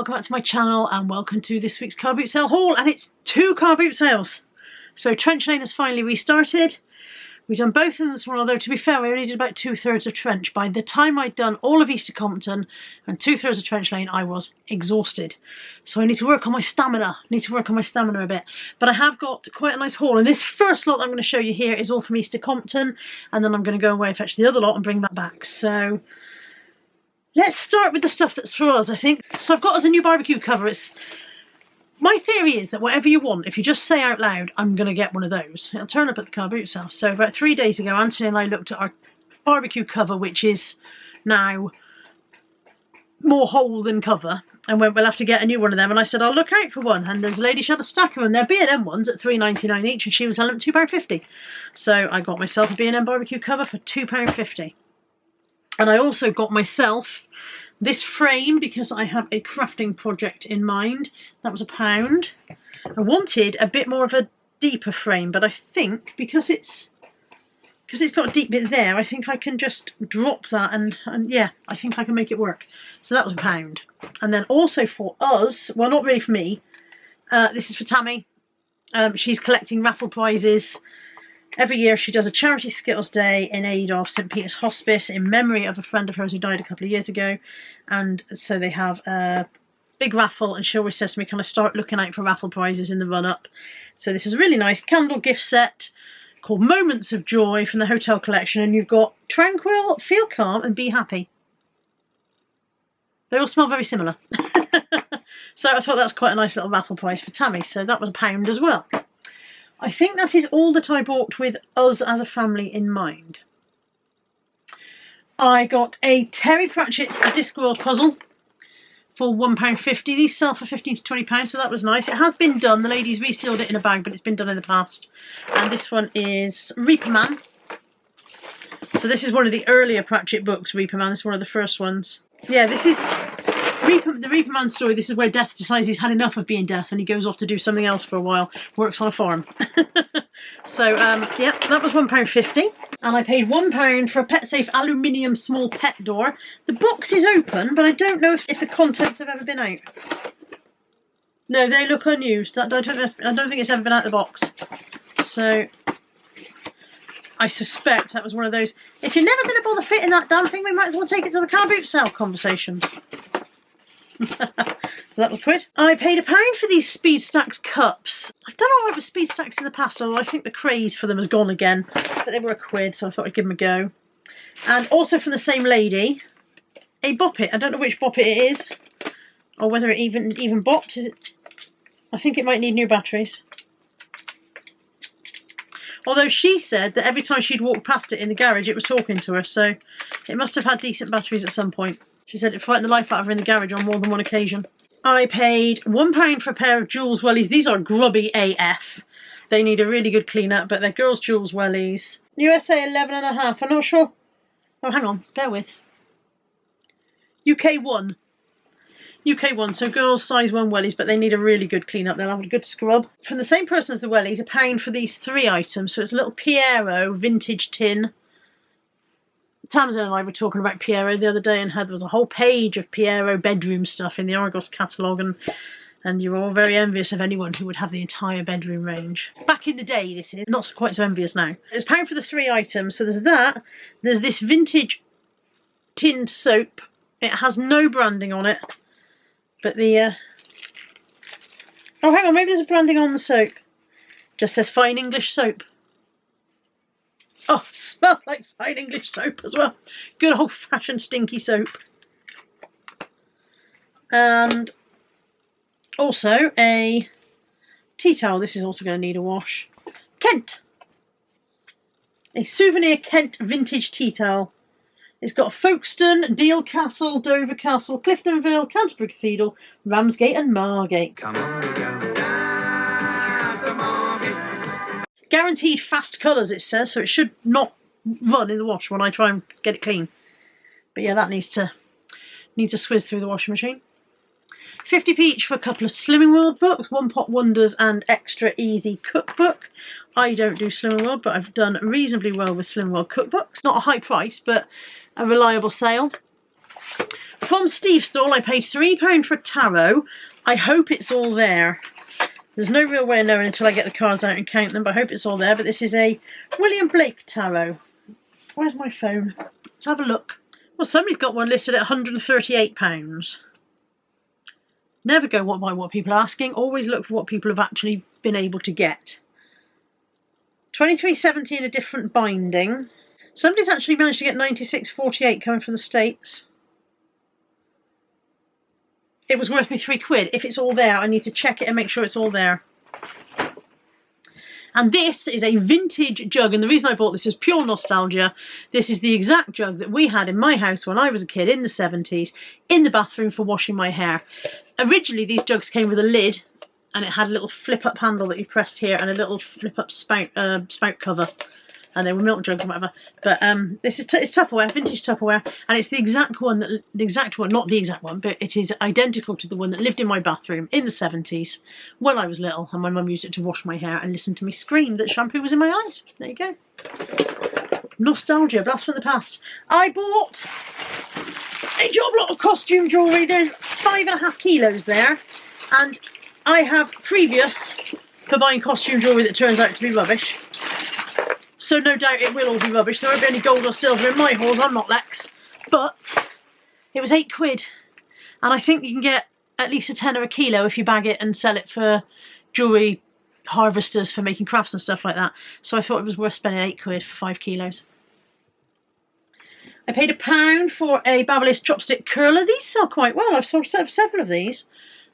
welcome back to my channel and welcome to this week's car boot sale haul, and it's 2 car boot sales. So Trench Lane has finally restarted. We've done both of them this morning, although to be fair we only did about 2/3 of Trench. By the time I'd done all of Easter Compton and 2/3 of Trench Lane I was exhausted. So I need to work on my stamina, a bit. But I have got quite a nice haul, and this first lot I'm going to show you here is all from Easter Compton, and then I'm going to go away and fetch the other lot and bring that back. So let's start with the stuff that's for us, I think. So I've got us a new barbecue cover. My theory is that whatever you want, if you just say out loud, I'm going to get one of those, it'll turn up at the car boot sale. So about 3 days ago, Anthony and I looked at our barbecue cover, which is now more hole than cover, and went, we'll have to get a new one of them. And I said, I'll look out for one. And there's a lady, she had a stack of them. They're B&M ones at £3.99 each, and she was selling them £2.50. So I got myself a B&M barbecue cover for £2.50. And I also got myself this frame because I have a crafting project in mind. That was £1. I wanted a bit more of a deeper frame, but I think because it's got a deep bit there, I think I can just drop that and yeah, I think I can make it work. So that was £1. And then also for us, well, not really for me, this is for Tammy. She's collecting raffle prizes. Every year she does a charity Skittles Day in aid of St Peter's Hospice in memory of a friend of hers who died a couple of years ago. And so they have a big raffle, and she always says to me, can I start looking out for raffle prizes in the run-up? So this is a really nice candle gift set called Moments of Joy from the Hotel Collection, and you've got Tranquil, Feel Calm and Be Happy. They all smell very similar. So I thought that's quite a nice little raffle prize for Tammy, so that was £1 as well. I think that is all that I bought with us as a family in mind. I got a Terry Pratchett's Discworld puzzle for £1.50. These sell for £15 to £20, so that was nice. It has been done. The lady's resealed it in a bag, but it's been done in the past. And this one is Reaper Man. So this is one of the earlier Pratchett books, Reaper Man. This is one of the first ones. Yeah, this is the Reaper Man story. This is where Death decides he's had enough of being Death and he goes off to do something else for a while. Works on a farm. So, yeah, that was £1.50. And I paid £1 for a PetSafe aluminium small pet door. The box is open, but I don't know if the contents have ever been out. No, they look unused. I don't think it's ever been out of the box. So I suspect that was one of those, if you're never going to bother fitting that damn thing, we might as well take it to the car boot sale conversations. So that was quid. I paid £1 for these Speed Stacks cups. I've done all right with Speed Stacks in the past, although I think the craze for them has gone again. But they were £1, so I thought I'd give them a go. And also from the same lady, a Bop It. I don't know which Bop It it is, or whether it even bopped. Is it? I think it might need new batteries. Although she said that every time she'd walk past it in the garage, it was talking to her, so it must have had decent batteries at some point. She said it frightened the life out of her in the garage on more than one occasion. I paid £1 for a pair of Joules wellies. These are grubby AF. They need a really good clean up, but they're girls' Joules wellies. USA 11.5. I'm not sure. Oh, hang on. Bear with. UK 1. UK 1. So girls size 1 wellies, but they need a really good clean up. They'll have a good scrub. From the same person as the wellies, £1 for these 3 items. So it's a little Piero vintage tin. Tamsin and I were talking about Piero the other day, and there was a whole page of Piero bedroom stuff in the Argos catalogue, and you were all very envious of anyone who would have the entire bedroom range. Back in the day, this is not quite so envious now. It's £1 for the 3 items, so there's that. There's this vintage tinned soap. It has no branding on it, but the oh, hang on, maybe there's a branding on the soap. Just says Fine English Soap. Oh, smells like Fine English soap as well. Good old-fashioned stinky soap. And also a tea towel. This is also going to need a wash. Kent. A souvenir Kent vintage tea towel. It's got Folkestone, Deal Castle, Dover Castle, Cliftonville, Canterbury Cathedral, Ramsgate and Margate. Come on, we go down to Margate. Guaranteed fast colours, it says, so it should not run in the wash when I try and get it clean. But yeah, that needs to swizz through the washing machine. 50p each for a couple of Slimming World books, One Pot Wonders and Extra Easy Cookbook. I don't do Slimming World, but I've done reasonably well with Slimming World cookbooks. Not a high price, but a reliable sale. From Steve's stall, I paid £3 for a tarot. I hope it's all there. There's no real way of knowing until I get the cards out and count them, but I hope it's all there. But this is a William Blake tarot. Where's my phone? Let's have a look. Well, somebody's got one listed at £138. Never go by what people are asking. Always look for what people have actually been able to get. 23.70 in a different binding. Somebody's actually managed to get 96.48 coming from the States. It was worth me £3. If it's all there, I need to check it and make sure it's all there. And this is a vintage jug, and the reason I bought this is pure nostalgia. This is the exact jug that we had in my house when I was a kid in the 70s, in the bathroom for washing my hair. Originally, these jugs came with a lid, and it had a little flip-up handle that you pressed here, and a little flip-up spout cover. And they were milk jugs or whatever. But this is it's Tupperware, vintage Tupperware, and it's the exact one, not the exact one, but it is identical to the one that lived in my bathroom in the 70s when I was little, and my mum used it to wash my hair and listen to me scream that shampoo was in my eyes. There you go. Nostalgia, blast from the past. I bought a job lot of costume jewellery. There's 5.5 kilos there, and I have previous for buying costume jewellery that turns out to be rubbish. So no doubt it will all be rubbish. There won't be any gold or silver in my hauls. I'm not Lex. But it was £8. And I think you can get at least a tenner a kilo if you bag it and sell it for jewellery harvesters for making crafts and stuff like that. So I thought it was worth spending £8 for 5 kilos. I paid £1 for a Babyliss chopstick curler. These sell quite well. I've sold several of these.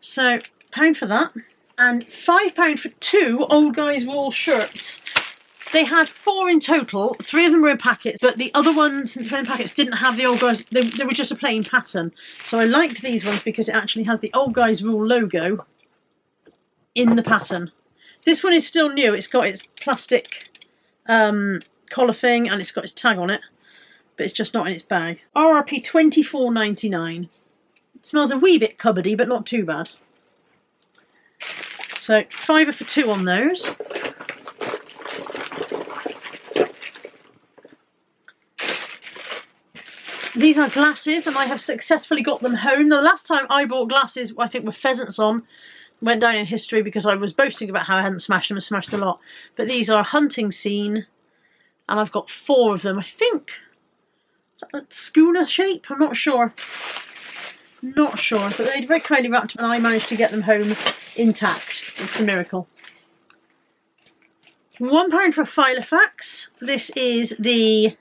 So £1 for that. And £5 for 2 Old Guys wool shirts. They had 4 in total, 3 of them were in packets, but the other ones in packets didn't have the Old Guys, they were just a plain pattern. So I liked these ones because it actually has the Old Guys Rule logo in the pattern. This one is still new, it's got its plastic collar thing and it's got its tag on it, but it's just not in its bag. RRP $24.99. It smells a wee bit cupboardy, but not too bad. So £5 for 2 on those. These are glasses, and I have successfully got them home. Now, the last time I bought glasses, I think with pheasants on, went down in history because I was boasting about how I hadn't smashed them and smashed a lot. But these are hunting scene, and I've got 4 of them. I think, is that a schooner shape? I'm not sure. Not sure, but they're very kindly wrapped and I managed to get them home intact. It's a miracle. £1 for a Filofax. This is the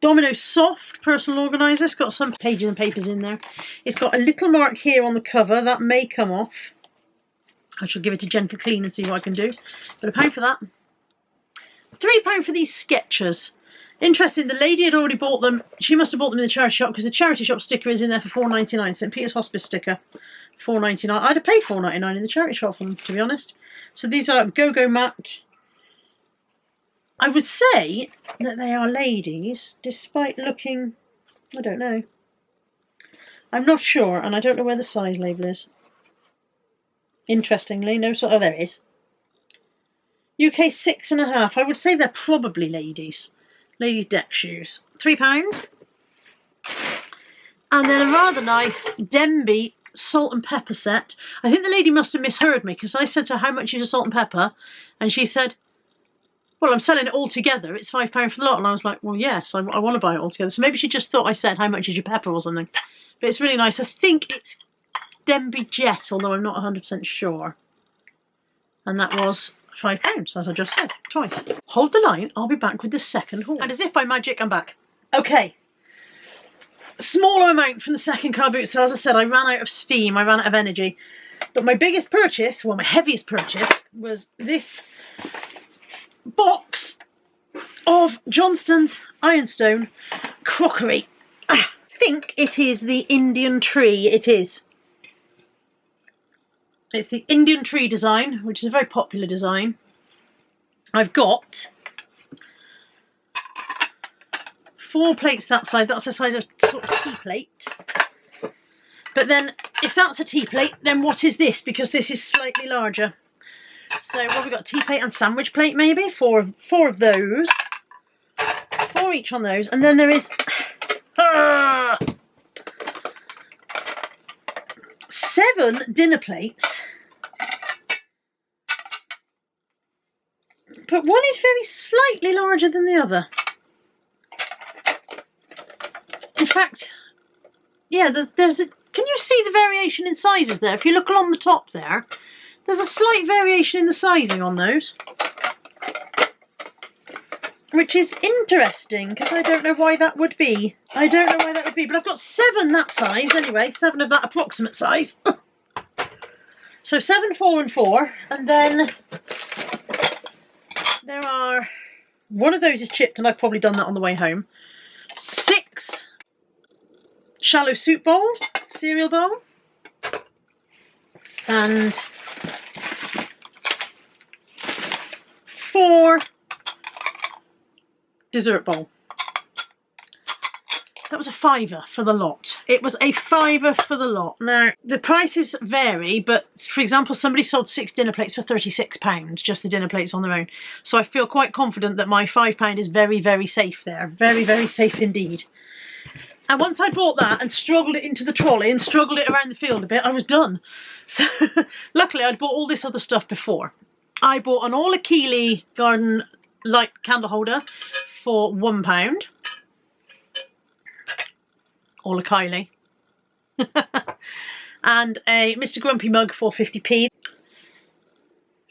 Domino Soft Personal Organiser. It's got some pages and papers in there. It's got a little mark here on the cover. That may come off. I shall give it a gentle clean and see what I can do. But £1 for that. £3 for these Skechers. Interesting, the lady had already bought them. She must have bought them in the charity shop because the charity shop sticker is in there for £4.99. St Peter's Hospice sticker, £4.99. I'd have paid £4.99 in the charity shop for them, to be honest. So these are Go-Go Matte. I would say that they are ladies, despite looking, I don't know. I'm not sure, and I don't know where the size label is. Interestingly, no sort. Oh, there it is. UK 6.5. I would say they're probably ladies. Ladies' deck shoes. £3. And then a rather nice Denby salt and pepper set. I think the lady must have misheard me because I said to her, how much is a salt and pepper? And she said, well, I'm selling it all together. It's £5 for the lot. And I was like, well, yes, I want to buy it all together. So maybe she just thought I said, how much is your pepper or something. But it's really nice. I think it's Denby Jet, although I'm not 100% sure. And that was £5, as I just said, twice. Hold the line, I'll be back with the second haul. And as if by magic, I'm back. Okay. Smaller amount from the second car boot sale. As I said, I ran out of steam, I ran out of energy. But my biggest purchase, well, my heaviest purchase, was this box of Johnston's Ironstone crockery. I think it is the Indian tree. It is. It's the Indian tree design, which is a very popular design. I've got 4 plates that side. That's the size of sort of tea plate. But then, if that's a tea plate, then what is this? Because this is slightly larger. So what have we got? Tea plate and sandwich plate, maybe? Four of those. 4 each on those. And then there is 7 dinner plates, but one is very slightly larger than the other. In fact, yeah, there's a, can you see the variation in sizes there? If you look along the top there, there's a slight variation in the sizing on those, which is interesting because I don't know why that would be. I don't know why that would be, but I've got 7 that size anyway, 7 of that approximate size. So 7, 4 and 4, and then there are, one of those is chipped and I've probably done that on the way home. 6 shallow soup bowls, cereal bowl, and 4 dessert bowl. That was a £5 for the lot. It was a £5 for the lot. Now, the prices vary, but for example, somebody sold 6 dinner plates for £36, just the dinner plates on their own. So I feel quite confident that my £5 is very, very safe there. Very, very safe indeed. And once I bought that and struggled it into the trolley and struggled it around the field a bit, I was done. So luckily I'd bought all this other stuff before. I bought an All Keeley garden light candle holder for £1. All Kylie. And a Mr. Grumpy mug for 50p.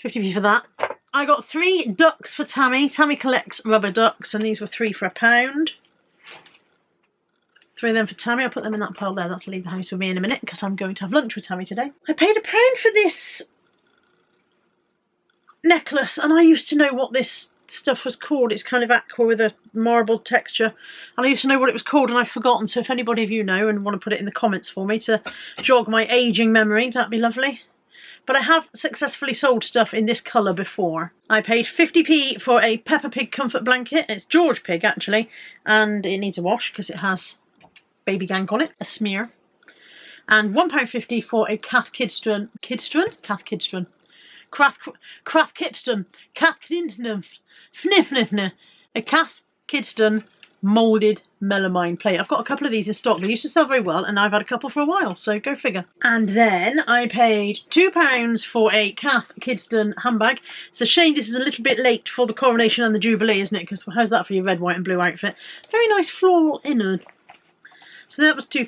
50p for that. I got 3 ducks for Tammy. Tammy collects rubber ducks, and these were 3 for £1. 3 of them for Tammy. I'll put them in that pile there. That's to leave the house with me in a minute because I'm going to have lunch with Tammy today. I paid £1 for this necklace, and I used to know what this stuff was called. It's kind of aqua with a marble texture, and I used to know what it was called and I've forgotten, so if anybody of you know and want to put it in the comments for me to jog my ageing memory, that'd be lovely. But I have successfully sold stuff in this colour before. I paid 50p for a Peppa Pig comfort blanket. It's George Pig actually, and it needs a wash because it has baby gank on it, a smear. And £1.50 for a Cath Kidston, Craft Kipston, Cath Kidston, a Cath Kidston moulded melamine plate. I've got a couple of these in stock. They used to sell very well, and I've had a couple for a while, so go figure. And then I paid £2 for a Cath Kidston handbag. It's a shame this is a little bit late for the coronation and the jubilee, isn't it? Because how's that for your red, white and blue outfit? Very nice floral innard. So that was £2.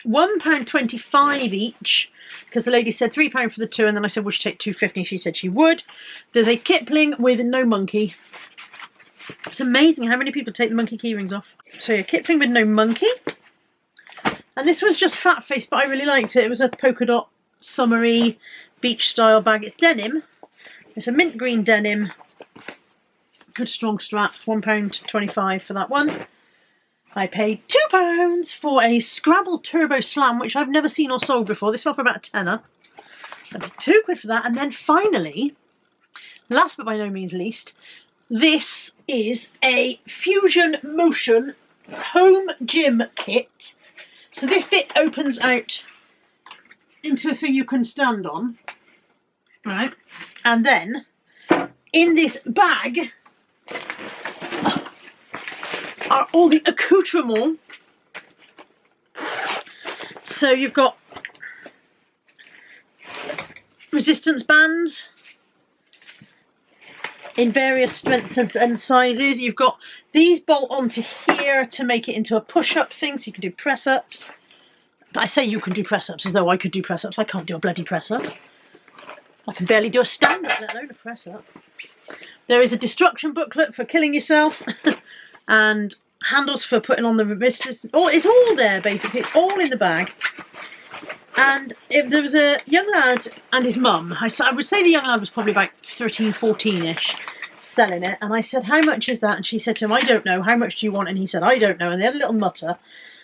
£1.25 each, because the lady said £3 for the 2, and then I said, would she take £2.50? She said she would. There's a Kipling with no monkey. It's amazing how many people take the monkey keyrings off. So yeah, Kipling with no monkey. And this was just fat face, but I really liked it. It was a polka dot summery beach style bag. It's denim. It's a mint green denim. Good strong straps. £1.25 for that one. I paid £2 for a Scrabble Turbo Slam, which I've never seen or sold before. This sold for about a tenner. I paid £2 for that. And then finally, last but by no means least, this is a Fusion Motion home gym kit. So this bit opens out into a thing you can stand on, right? And then in this bag are all the accoutrements. So you've got resistance bands in various strengths and sizes. You've got these bolt onto here to make it into a push-up thing, so you can do press-ups. But I say you can do press-ups as though I could do press-ups. I can't do a bloody press-up. I can barely do a stand-up, let alone a press-up. There is a destruction booklet for killing yourself. And handles for putting on the resistance. Oh, it's all there basically. It's all in the bag. And if there was a young lad and his mum, I would say the young lad was probably about 13, 14-ish, selling it. And I said, how much is that? And she said to him, I don't know. How much do you want? And he said, I don't know. And they had a little mutter.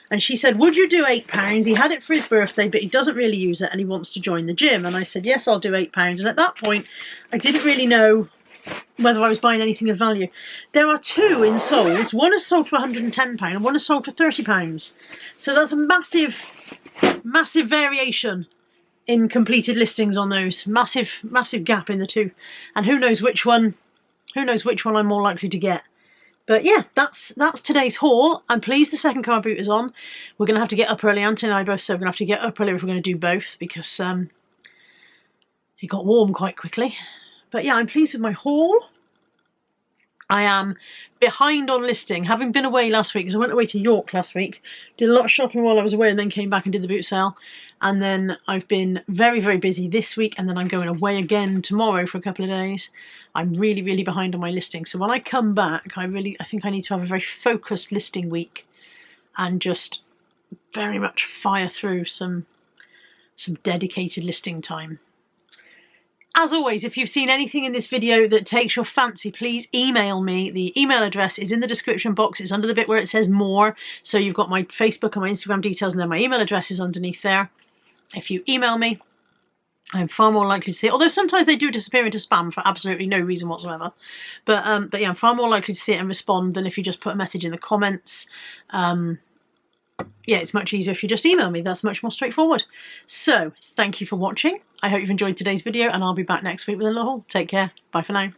And she said, would you do £8? He had it for his birthday, but he doesn't really use it and he wants to join the gym. And I said, yes, I'll do £8. And at that point, I didn't really know whether I was buying anything of value. There are 2 in solds. One is sold for £110 and one is sold for £30. So that's a massive, massive variation in completed listings on those. Massive, massive gap in the 2. And who knows which one I'm more likely to get. But yeah, that's today's haul. I'm pleased the second car boot is on. We're going to have to get up early. Auntie and I both said we're going to have to get up early if we're going to do both, because it got warm quite quickly. But yeah, I'm pleased with my haul. I am behind on listing, having been away last week, because I went away to York last week, did a lot of shopping while I was away, and then came back and did the boot sale. And then I've been very, very busy this week, and then I'm going away again tomorrow for a couple of days. I'm really, really behind on my listing. So when I come back, I think I need to have a very focused listing week and just very much fire through some dedicated listing time. As always, if you've seen anything in this video that takes your fancy, please email me. The email address is in the description box. It's under the bit where it says more. So you've got my Facebook and my Instagram details, and then my email address is underneath there. If you email me, I'm far more likely to see it, although sometimes they do disappear into spam for absolutely no reason whatsoever. But yeah, I'm far more likely to see it and respond than if you just put a message in the comments. Yeah, it's much easier if you just email me. That's much more straightforward. So, thank you for watching. I hope you've enjoyed today's video, and I'll be back next week with another haul. Take care. Bye for now.